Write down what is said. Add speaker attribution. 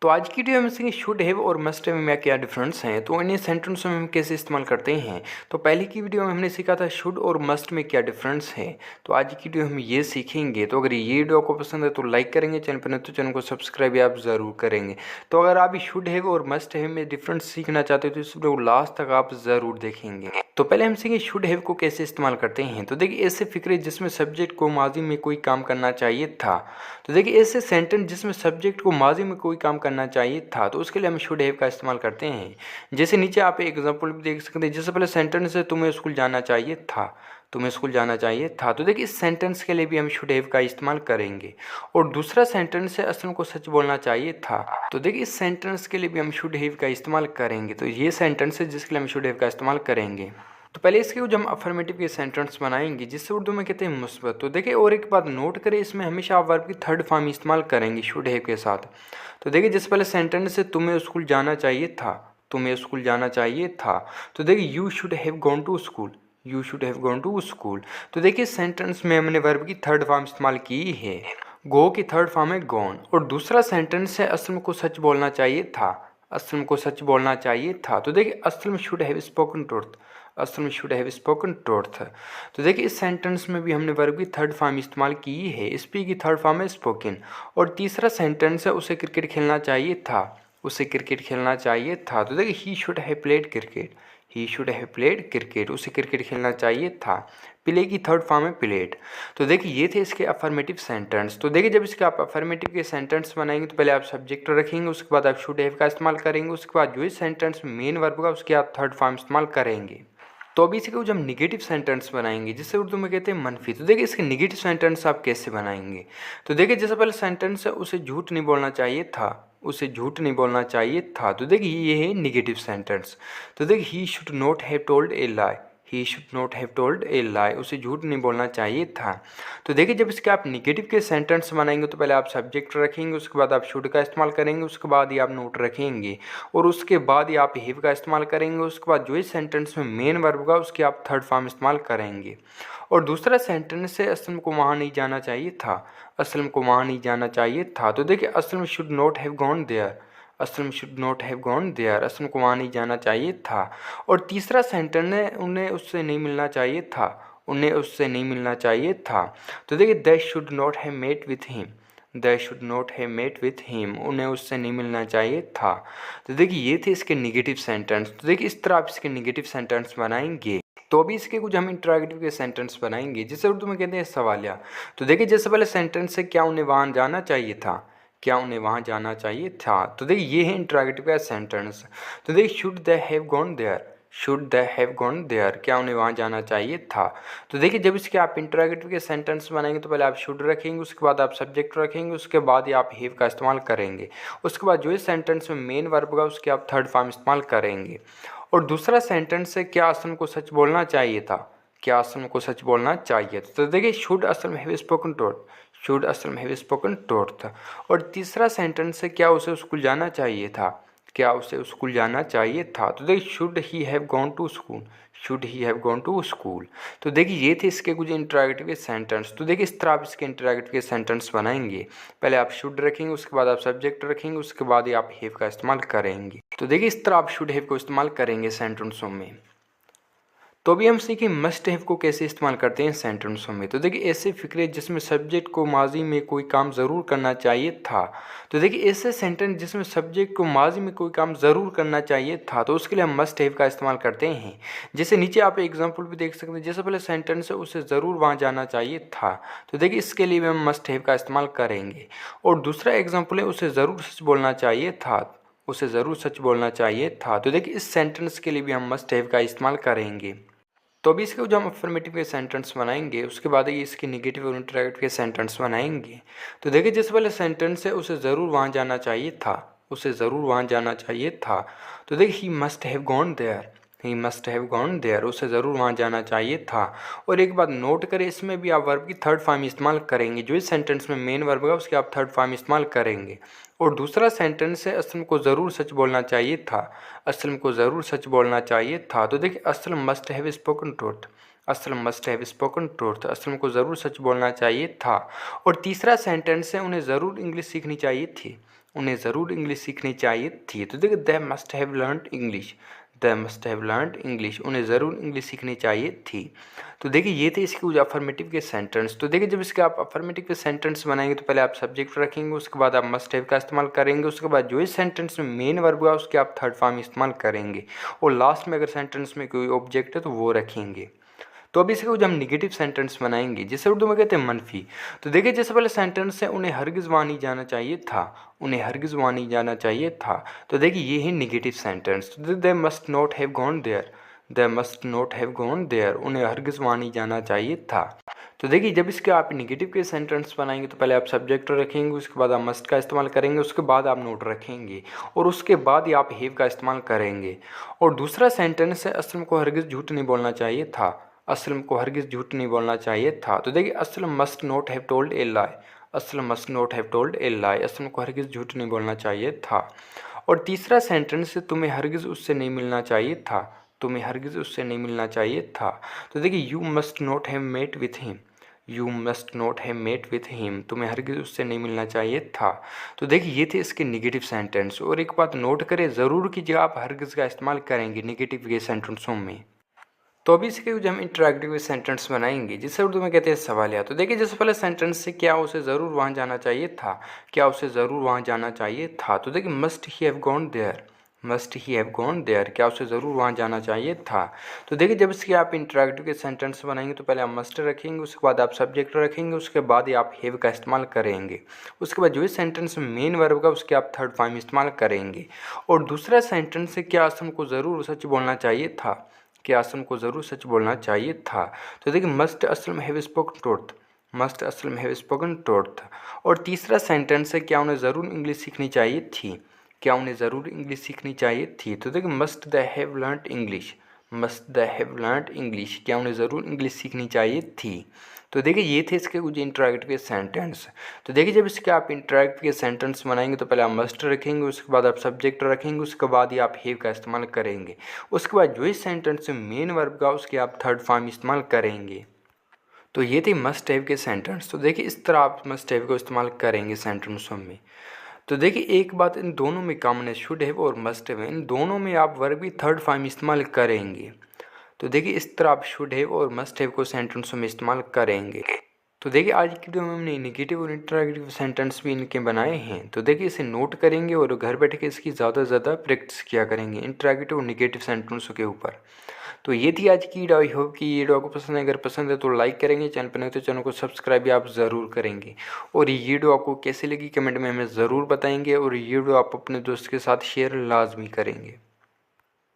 Speaker 1: तो आज की वीडियो में सीखेंगे शुड हैव और मस्ट हैव में क्या डिफरेंस है, तो इन्हें सेंटेंस में हम कैसे इस्तेमाल करते हैं। तो पहले की वीडियो में हमने सीखा था शुड और मस्ट में क्या डिफरेंस है। तो आज की वीडियो हम ये सीखेंगे। तो अगर ये वीडियो आपको पसंद है तो लाइक करेंगे, चैनल पर नहीं तो चैनल को सब्सक्राइब आप ज़रूर करेंगे। तो अगर आप शुड हैव और मस्ट हैव में डिफरेंस सीखना चाहते हो तो इस वीडियो को लास्ट तक आप ज़रूर देखेंगे। तो पहले हम सीखेंगे शुड हैव को कैसे इस्तेमाल करते हैं। तो देखिए ऐसे फिक्रे जिसमें सब्जेक्ट को माजी में कोई काम करना चाहिए था। तो देखिए ऐसे सेंटेंस जिसमें सब्जेक्ट को माजी में कोई काम करना चाहिए था, तो उसके लिए हम शुड हैव का इस्तेमाल करते हैं। जैसे नीचे आप एक एग्जांपल भी देख सकते हैं। जैसे पहले सेंटेंस है तुम्हें स्कूल जाना चाहिए था, तुम्हें स्कूल जाना चाहिए था। तो देखिए इस सेंटेंस के लिए भी हम शुड हैव का इस्तेमाल करेंगे। और दूसरा सेंटेंस है असलम को सच बोलना चाहिए था। तो देखिए इस सेंटेंस के लिए भी हम शुड हैव का इस्तेमाल करेंगे। तो ये सेंटेंस है जिसके लिए हम शुड हैव का इस्तेमाल करेंगे। तो पहले इसके जो हम अफर्मेटिव के सेंटेंस बनाएंगे जिससे उर्दू में कहते हैं मुस्बत। तो देखिए और एक बात नोट करें, इसमें हमेशा आप वर्ब की थर्ड फॉर्म इस्तेमाल करेंगे शुड हैव के साथ। तो देखिए जिस पहले सेंटेंस है तुम्हें स्कूल जाना चाहिए था, तुम्हें स्कूल जाना चाहिए था। तो देखिए you should have gone to school, you should have gone to school. तो देखिए सेंटेंस में हमने वर्ब की थर्ड फॉर्म इस्तेमाल की है। गो की थर्ड फॉर्म है गॉन। और दूसरा सेंटेंस है असलम को सच बोलना चाहिए था, असलम को सच बोलना चाहिए था। तो देखिए Aslam should have spoken truth, Aslam should have spoken truth. तो देखिए इस सेंटेंस में भी हमने वर्ब की थर्ड फॉर्म इस्तेमाल की है। स्पीक की थर्ड फॉर्म है स्पोकन। और तीसरा सेंटेंस है उसे क्रिकेट खेलना चाहिए था, उसे क्रिकेट खेलना चाहिए था। तो देखिए he should have played cricket, he should have played cricket, उसे क्रिकेट खेलना चाहिए था। प्ले की थर्ड फॉर्म है प्लेड। तो देखिए ये थे इसके अफर्मेटिव सेंटेंस। तो देखिए जब इसके आप अफर्मेटिव के सेंटेंस बनाएंगे तो पहले आप सब्जेक्ट रखेंगे, उसके बाद आप शुड हैव का इस्तेमाल करेंगे, उसके बाद जो इस सेंटेंस मेन वर्ब का उसके आप थर्ड फॉर्म इस्तेमाल करेंगे। तो अभी इसके कुछ हम निगेटिव सेंटेंस बनाएंगे जिसे उर्दू में कहते हैं मनफी। तो देखिए इसके निगेटिव सेंटेंस आप कैसे बनाएंगे। तो देखिए जैसे पहले सेंटेंस है उसे झूठ नहीं बोलना चाहिए था, उसे झूठ नहीं बोलना चाहिए था। तो देखिए ये है निगेटिव सेंटेंस। तो देखिए he should not have told a lie, he should not have told a lie, उसे झूठ नहीं बोलना चाहिए था। तो देखिए जब इसके आप निगेटिव के सेंटेंस बनाएंगे तो पहले आप सब्जेक्ट रखेंगे, उसके बाद आप शुड का इस्तेमाल करेंगे, उसके बाद ही आप नोट रखेंगे, और उसके बाद ही आप हैव का इस्तेमाल करेंगे। उसके बाद जो इस सेंटेंस में मेन वर्ब का उसके आप थर्ड फॉर्म इस्तेमाल करेंगे। और दूसरा सेंटेंस है असलम को वहाँ नहीं जाना चाहिए था, असलम को वहाँ नहीं जाना चाहिए था। तो देखिए Aslam should not have gone there, Aslam should not have gone there, Aslam को वहाँ नहीं जाना चाहिए था। और तीसरा सेंटेंस है उन्हें उससे नहीं मिलना चाहिए था, उन्हें उससे नहीं मिलना चाहिए था। तो देखिए they should not have met with him, they should not have met with him, उन्हें उससे नहीं मिलना चाहिए था। तो देखिए ये थे इसके निगेटिव सेंटेंस। तो देखिए इस तरह आप इसके निगेटिव सेंटेंस बनाएंगे। तो अभी इसके कुछ हम इंटरोगेटिव के सेंटेंस बनाएंगे जिसे उर्दू में कहते हैं सवालिया। तो देखिए जैसे पहले सेंटेंस है क्या उन्हें वहाँ जाना चाहिए था, क्या उन्हें वहाँ जाना चाहिए था। तो देखिए ये है इंटरोगेटिव का सेंटेंस। तो देखिए should they have gone there, should they have gone there, क्या उन्हें वहाँ जाना चाहिए था। तो देखिए जब इसके आप इंटरोगेटिव के सेंटेंस बनाएंगे तो पहले आप शुड रखेंगे, उसके बाद आप सब्जेक्ट रखेंगे, उसके बाद ही आप हैव का इस्तेमाल करेंगे। उसके बाद जो इस सेंटेंस में मेन वर्ब का उसके आप थर्ड फॉर्म इस्तेमाल करेंगे। और दूसरा सेंटेंस है क्या असलम को सच बोलना चाहिए था, क्या असलम को सच बोलना चाहिए था। तो देखिए should Aslam have spoken truth, should Aslam have spoken truth. और तीसरा सेंटेंस है क्या उसे स्कूल जाना चाहिए था, क्या उसे स्कूल जाना चाहिए था। तो देखिए should he have gone to school, should he have gone to school. तो देखिए ये थे इसके कुछ इंटरोगेटिव के सेंटेंस। तो देखिए इस तरह आप इसके इंटरोगेटिव के सेंटेंस बनाएंगे। पहले आप शुड रखेंगे, उसके बाद आप सब्जेक्ट रखेंगे, उसके बाद ही आप हैव का इस्तेमाल करेंगे। तो देखिए इस तरह आप शुड हैव को इस्तेमाल करेंगे सेंटेंसों में। तो अभी हम सीखें मस्ट हैव को कैसे इस्तेमाल करते हैं सेंटेंसों में। तो देखिए ऐसे फिक्रे जिसमें सब्जेक्ट को माजी में कोई काम ज़रूर करना चाहिए था। तो देखिए ऐसे सेंटेंस जिसमें सब्जेक्ट को माजी में कोई काम ज़रूर करना चाहिए था, तो उसके लिए हम मस्ट हैव का इस्तेमाल करते हैं। जैसे नीचे आप एग्जांपल भी देख सकते हैं। जैसे पहले सेंटेंस है उसे ज़रूर वहाँ जाना चाहिए था। तो देखिए इसके लिए भी हम मस्ट हैव का इस्तेमाल करेंगे। और दूसरा एग्जाम्पल है उसे ज़रूर सच बोलना चाहिए था, उसे ज़रूर सच बोलना चाहिए था। तो देखिए इस सेंटेंस के लिए भी हम मस्ट हैव का इस्तेमाल करेंगे। तो अभी इसके जो हम अफर्मेटिव के सेंटेंस बनाएंगे उसके बाद ही इसके निगेटिव और इंटरोगेटिव के सेंटेंस बनाएंगे। तो देखिए जैसे पहले सेंटेंस है उसे ज़रूर वहाँ जाना चाहिए था, उसे ज़रूर वहाँ जाना चाहिए था। तो देखिए he must have gone there, he must have gone there, उसे ज़रूर वहाँ जाना चाहिए था। और एक बात नोट करें, इसमें भी आप वर्ब की थर्ड फॉर्म इस्तेमाल करेंगे। जो इस सेंटेंस में मेन वर्ब है उसके आप थर्ड फॉर्म इस्तेमाल करेंगे। और दूसरा सेंटेंस है असलम को ज़रूर सच बोलना चाहिए था, असलम को ज़रूर सच बोलना चाहिए था। तो देखिए Aslam must have spoken truth, Aslam must have spoken truth, Aslam को ज़रूर सच बोलना चाहिए था। और तीसरा सेंटेंस है उन्हें ज़रूर इंग्लिश सीखनी चाहिए थी, उन्हें ज़रूर इंग्लिश सीखनी चाहिए थी। तो देखिए they must have learned English, they must have learned English, उन्हें ज़रूर इंग्लिश सीखनी चाहिए थी। तो देखिए ये थे इसके कुछ अफर्मेटिव के सेंटेंस। तो देखिए जब इसके आप अफर्मेटिव के सेंटेंस बनाएंगे तो पहले आप सब्जेक्ट रखेंगे, उसके बाद आप मस्ट हैव का इस्तेमाल करेंगे, उसके बाद जो इस सेंटेंस में मेन वर्ब हुआ उसके आप थर्ड फॉर्म इस्तेमाल करेंगे, और लास्ट में अगर सेंटेंस में कोई ऑब्जेक्ट है तो वो रखेंगे। तो अभी इसके कुछ हम निगेटिव सेंटेंस बनाएंगे जिसे उर्दू में कहते हैं मनफी। तो देखिए जैसे पहले सेंटेंस है उन्हें हरगिज़ वहाँ नहीं जाना चाहिए था, उन्हें हरगिज़ वहाँ नहीं जाना चाहिए था। तो देखिए ये है निगेटिव सेंटेंस। तो they must not have gone there, they must not have gone there, उन्हें हरगिज़ वहाँ नहीं जाना चाहिए था। तो देखिए जब इसके आप निगेटिव के सेंटेंस बनाएंगे तो पहले आप सब्जेक्ट रखेंगे, उसके बाद आप मस्ट का इस्तेमाल करेंगे, उसके बाद आप नोट रखेंगे, और उसके बाद ही आप हैव का इस्तेमाल करेंगे। और दूसरा सेंटेंस है असलम को हरगिज़ झूठ नहीं बोलना चाहिए था, असलम को हरगिज़ झूठ नहीं बोलना चाहिए था। तो देखिए Aslam must not have told a lie, Aslam must not have told a lie, Aslam को हरगिज़ झूठ नहीं बोलना चाहिए था। और तीसरा सेंटेंस है तुम्हें हरगिज़ उससे नहीं मिलना चाहिए था, तुम्हें हरगिज़ उससे नहीं मिलना चाहिए था। तो देखिए you must not have met with him, you must not have met with him, तुम्हें हरगिज़ उससे नहीं मिलना चाहिए था। तो देखिए ये थे इसके निगेटिव सेंटेंस। और एक बात नोट करें ज़रूर कीजिए, आप हरगिज़ का इस्तेमाल करेंगे निगेटिव के सेंटेंसों में। तो अभी इसके कुछ हम इंटरेक्टिव सेंटेंस बनाएंगे जिसे उर्दू में कहते हैं सवालिया। तो देखिए जैसे पहले सेंटेंस से क्या उसे ज़रूर वहाँ जाना चाहिए था, क्या उसे ज़रूर वहाँ जाना चाहिए था। तो देखिए must he have gone there, must he have gone there, क्या उसे ज़रूर वहाँ जाना चाहिए था। तो देखिए जब इसके आप इंटरेक्टिव के सेंटेंस बनाएंगे तो पहले आप मस्ट रखेंगे, उसके बाद आप सब्जेक्ट रखेंगे, उसके बाद ही आप हैव का इस्तेमाल करेंगे, उसके बाद जो इस सेंटेंस में मेन वर्ब का उसके आप थर्ड फॉर्म इस्तेमाल करेंगे। और दूसरा सेंटेंस से क्या असम को ज़रूर सच बोलना चाहिए था, कि असलम को ज़रूर सच बोलना चाहिए था। तो देखिए must Aslam have spoken truth, must Aslam have spoken truth. और तीसरा सेंटेंस है क्या उन्हें ज़रूर इंग्लिश सीखनी चाहिए थी, क्या उन्हें ज़रूर इंग्लिश सीखनी चाहिए थी। तो देखिए must the have learned English, must the have learned English, क्या उन्हें ज़रूर इंग्लिश सीखनी चाहिए थी। तो देखिए ये थे इसके कुछ इंटरेक्टिव के सेंटेंस। तो देखिए जब इसके आप इंटरेक्टिव के सेंटेंस बनाएंगे तो पहले आप मस्ट रखेंगे, उसके बाद आप सब्जेक्ट रखेंगे, उसके बाद ही आप हैव का इस्तेमाल करेंगे, उसके बाद जो इस सेंटेंस में मेन वर्ब का उसके आप थर्ड फॉर्म इस्तेमाल करेंगे। तो ये थे मस्ट हैव के सेंटेंस। तो देखिए इस तरह आप मस्ट हैव को इस्तेमाल करेंगे सेंटेंसों में। तो देखिए एक बात इन दोनों में कॉमन है, शुड हैव और मस्ट हैव, इन दोनों में आप वर्ब भी थर्ड फॉर्म इस्तेमाल करेंगे। तो देखिए इस तरह आप शुड हैव और मस्ट हैव को सेंटेंसों में इस्तेमाल करेंगे। तो देखिए आज की वीडियो में हमने नेगेटिव और इंटरेक्टिव सेंटेंस भी इनके बनाए हैं। तो देखिए इसे नोट करेंगे और घर बैठ के इसकी ज़्यादा से ज़्यादा प्रैक्टिस किया करेंगे इंटरेक्टिव और नेगेटिव सेंटेंसों के ऊपर। तो ये थी आज की वीडियो। आई होप कि ये वीडियो आपको पसंद है, अगर पसंद है तो लाइक करेंगे, चैनल पर नहीं तो चैनल को सब्सक्राइब भी आप ज़रूर करेंगे। और ये वीडियो आपको कैसे लगी कमेंट में हमें ज़रूर बताएंगे, और ये वीडियो आप अपने दोस्त के साथ शेयर लाजमी करेंगे।